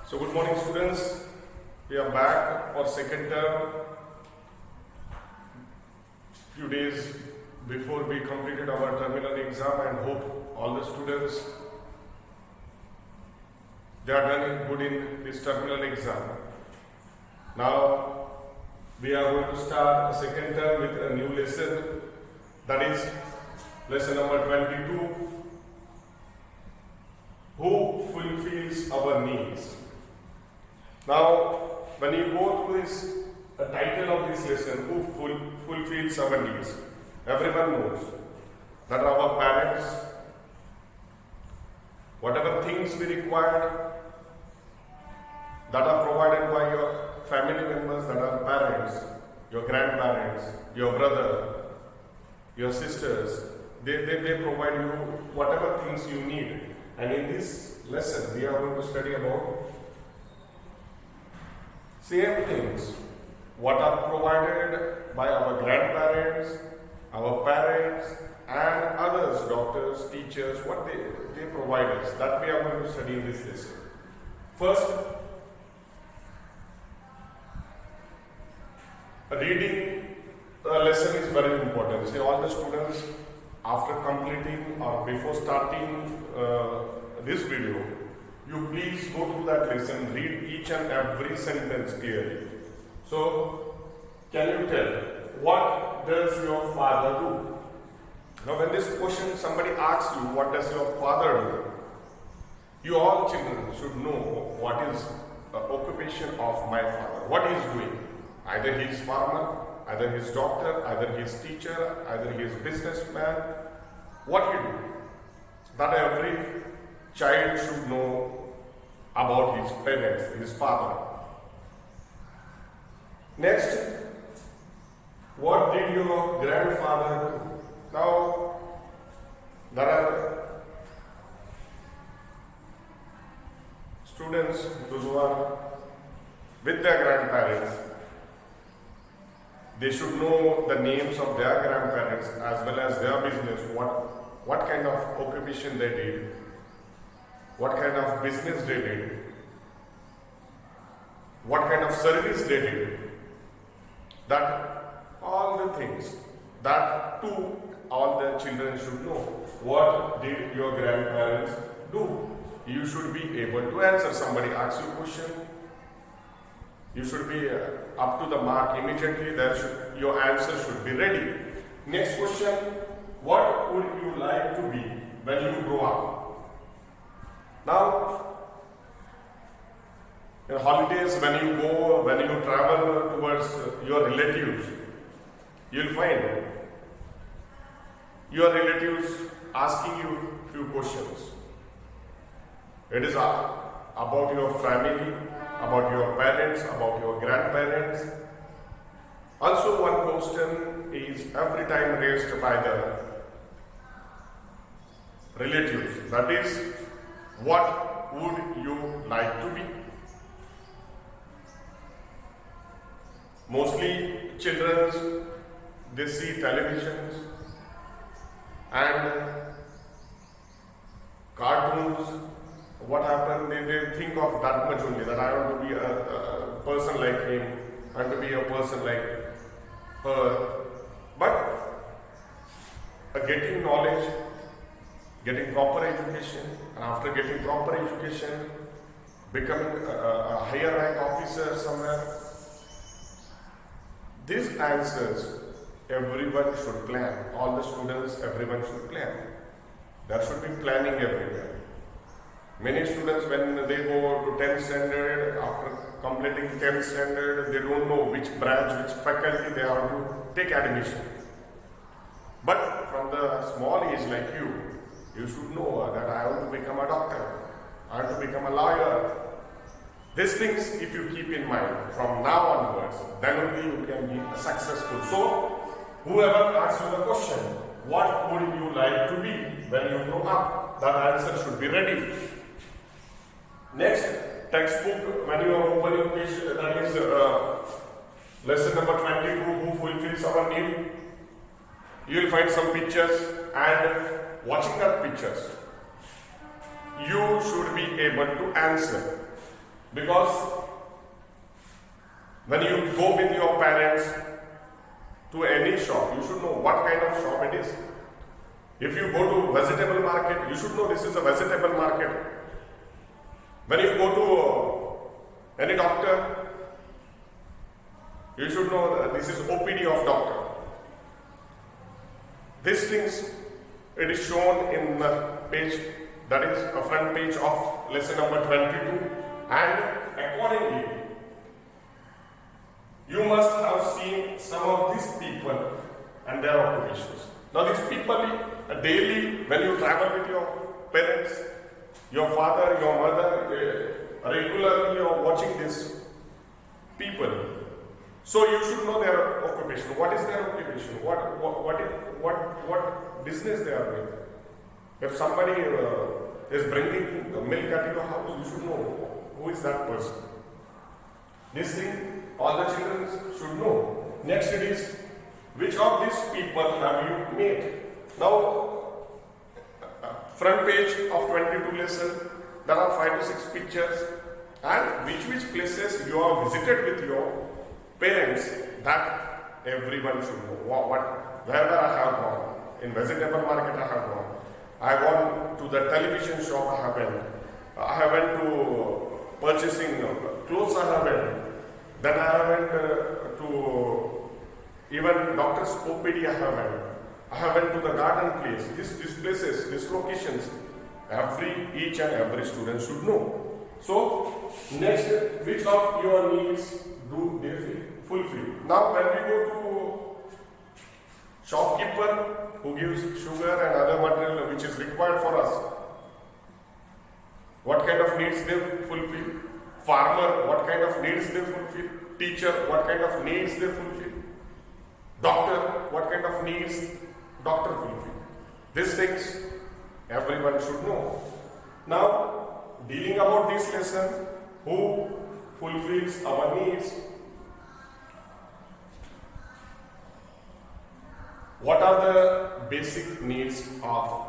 So good morning students, we are back for second term. Few days before we completed our terminal exam and hope all the students they are done good in this terminal exam. Now we are going to start a second term with a new lesson, that is lesson number 22. Who fulfills our needs? Now, when you go through this, the title of this lesson, who fulfills our needs? Everyone knows that our parents, whatever things we require, that are provided by your family members, that are parents, your grandparents, your brother, your sisters, they provide you whatever things you need. And in this lesson, we are going to study about same things, what are provided by our grandparents, our parents, and others, doctors, teachers, what they provide us. That we are going to study in this lesson. First, reading a lesson is very important. See, all the students, after completing or before starting this video, you please go through that lesson, read each and every sentence clearly. So, can you tell, what does your father do? Now, when this question somebody asks you, what does your father do? You all children should know what is the occupation of my father, what he is doing. Either he is farmer, either he is doctor, either he is teacher, either he is businessman. What he do? That every child should know about his parents, his father. Next, what did your grandfather do? Now, there are students, those who are with their grandparents, they should know the names of their grandparents as well as their business, what kind of occupation they did, what kind of business they did, what kind of service they did. That all the things, that too all the children should know. What did your grandparents do? You should be able to answer. Somebody asks you a question, you should be up to the mark immediately. Your answer should be ready. Next question, what would you like to be when you grow up? Now, in holidays, when you travel towards your relatives, you'll find your relatives asking you few questions. It is about your family, about your parents, about your grandparents. Also, one question is every time raised by the relatives. That is, what would you like to be? Mostly children, they see televisions and cartoons. What happened? They think of that much only, that I want to be a person like him, I want to be a person like her. But getting knowledge, getting proper education, and after getting proper education, becoming a higher rank officer somewhere, these answers everyone should plan. All the students, everyone should plan. There should be planning everywhere. Many students, when they go to 10th standard, after completing 10th standard, they don't know which branch, which faculty they are to take admission. But from the small age like you should know that I want to become a doctor, I want to become a lawyer. These things, if you keep in mind from now onwards, then only you can be successful. So, whoever asks you the question, what would you like to be when you grow up? That answer should be ready. Next, textbook, when you are opening page, that is lesson number 22, who fulfills our need. You will find some pictures, and watching that pictures, you should be able to answer. Because when you go with your parents to any shop, you should know what kind of shop it is. If you go to vegetable market, you should know this is a vegetable market. When you go to any doctor, you should know that this is OPD of doctor. These things, it is shown in the page, that is a front page of lesson number 22, and accordingly, you must have seen some of these people and their occupations. Now these people, daily when you travel with your parents, your father, your mother, regularly you are watching these people. So you should know their occupation. What is their occupation? What business they are doing? If somebody is bringing milk at your house, you should know who is that person. This thing all the children should know. Next it is, which of these people have you made? Now, front page of 22 lesson, there are 5 to 6 pictures, and which places you have visited with your parents, that everyone should know. Wherever I have gone, in vegetable market I have gone, I have gone to the television shop I have went to purchasing clothes I have went, then I went to even doctor's OPD I have went to the garden place. These places, these locations, each and every student should know. So, next, which of your needs do they fulfill? Now, when we go to shopkeeper who gives sugar and other material which is required for us, what kind of needs they fulfill? Farmer, what kind of needs they fulfill? Teacher, what kind of needs they fulfill? Doctor, what kind of needs doctor fulfill? These things everyone should know. Now, dealing about this lesson, who fulfills our needs? What are the basic needs of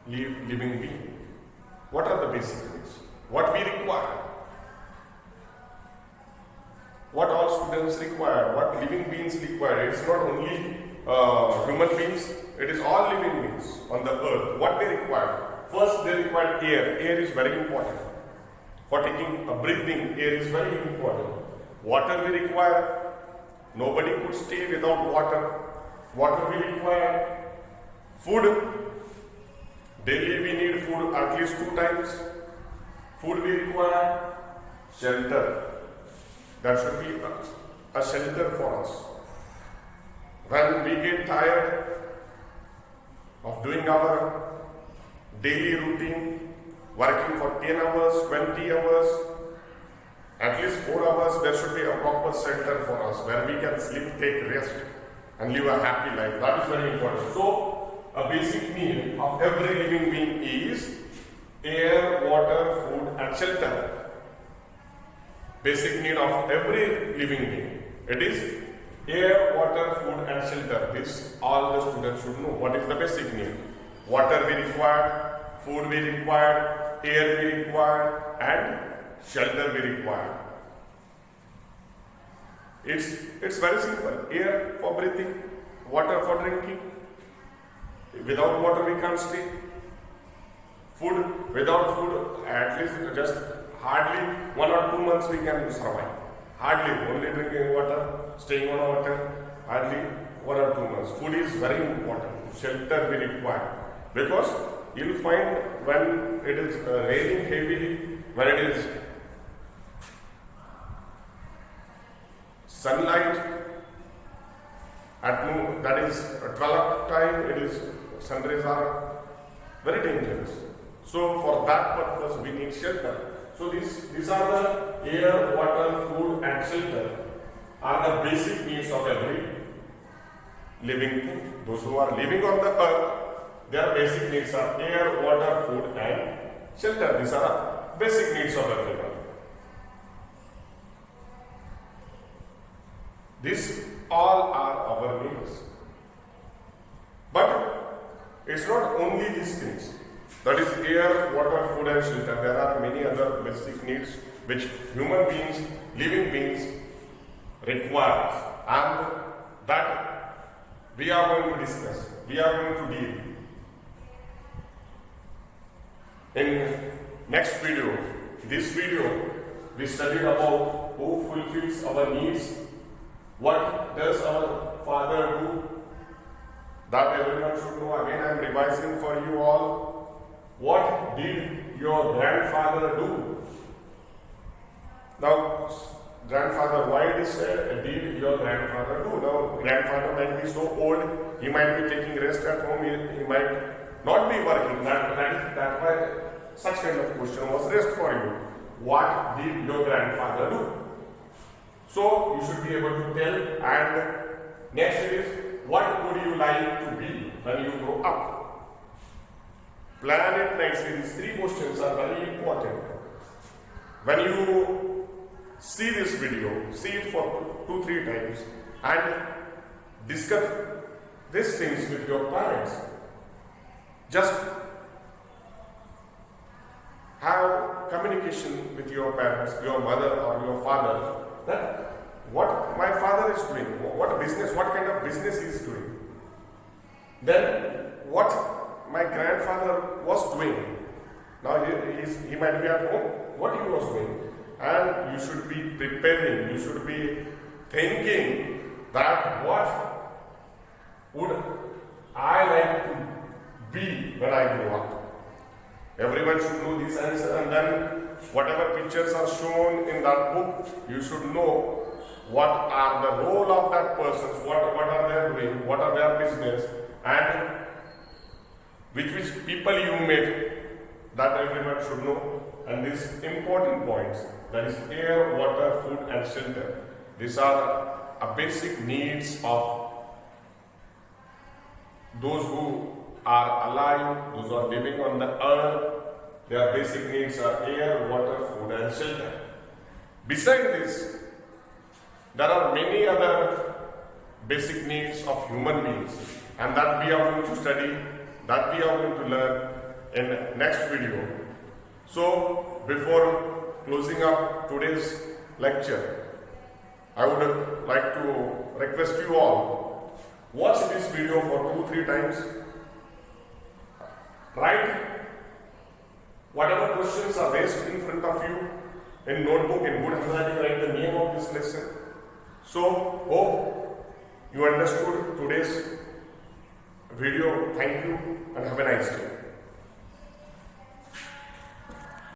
living being? What are the basic needs? What we require? What all students require? What living beings require? It's not only human beings, it is all living beings on the earth. What they require? First, they require air. Air is very important. For taking a breathing, air is very important. Water we require. Nobody could stay without water. Water we require. Food. Daily we need food at least 2 times. Food we require. Shelter. There should be a shelter for us. When we get tired of doing our daily routine, working for 10 hours, 20 hours, at least 4 hours, there should be a proper shelter for us where we can sleep, take rest, and live a happy life. That is very important. So, a basic need of every living being is air, water, food, and shelter. Basic need of every living being. It is air, water, food, and shelter. This all the students should know. What is the basic need? Water we require, food we require, air we require, and shelter we require. It's very simple. Air for breathing, water for drinking. Without water we can't stay. Food, without food, at least just hardly 1 or 2 months we can survive. Hardly, only drinking water, staying on water, hardly 1 or 2 months. Food is very important. Shelter we require. Because you'll find when it is raining heavily, when it is sunlight at noon, that is 12 time, it is sun rays are very dangerous. So for that purpose we need shelter. So these are the air, water, food, and shelter are the basic needs of every living thing. Those who are living on the earth, their basic needs are air, water, food, and shelter. These are the basic needs of everyone. These all are our needs. But it's not only these things. That is air, water, food, food and shelter. There are many other basic needs which human beings, living beings require, and that we are going to discuss, we are going to deal. In next video, this video, we studied about who fulfills our needs, what does our Father do, that everyone should know. Again, I am revising for you all. What did your grandfather do? Now, grandfather, why did your grandfather do? Now, grandfather might be so old, he might be taking rest at home, he might not be working. That's why such kind of question was raised for you. What did your grandfather do? So, you should be able to tell. And next is, what would you like to be when you grow up? Plan it nicely. These three questions are very important. When you see this video, see it for 2-3 times and discuss these things with your parents. Just have communication with your parents, your mother or your father, that what my father is doing, what business, what kind of business he is doing. Then what my grandfather was doing. Now he might be at home, what he was doing. And you should be preparing, you should be thinking that what would I like to be when I grow up. Everyone should know this answer, and then whatever pictures are shown in that book, you should know what are the role of that person, what are they doing, what are their business, and which people you met, that everyone should know. And these important points, that is air, water, food and shelter. These are a basic needs of those who are alive, those who are living on the earth. Their basic needs are air, water, food and shelter. Besides this, there are many other basic needs of human beings, and that we are going to study, that we are going to learn in next video. So, before closing up today's lecture, I would like to request you all, watch this video for 2-3 times. Write whatever questions are raised in front of you in notebook, in good handwriting, write the name of this lesson. So, hope you understood today's video. Thank you and have a nice day.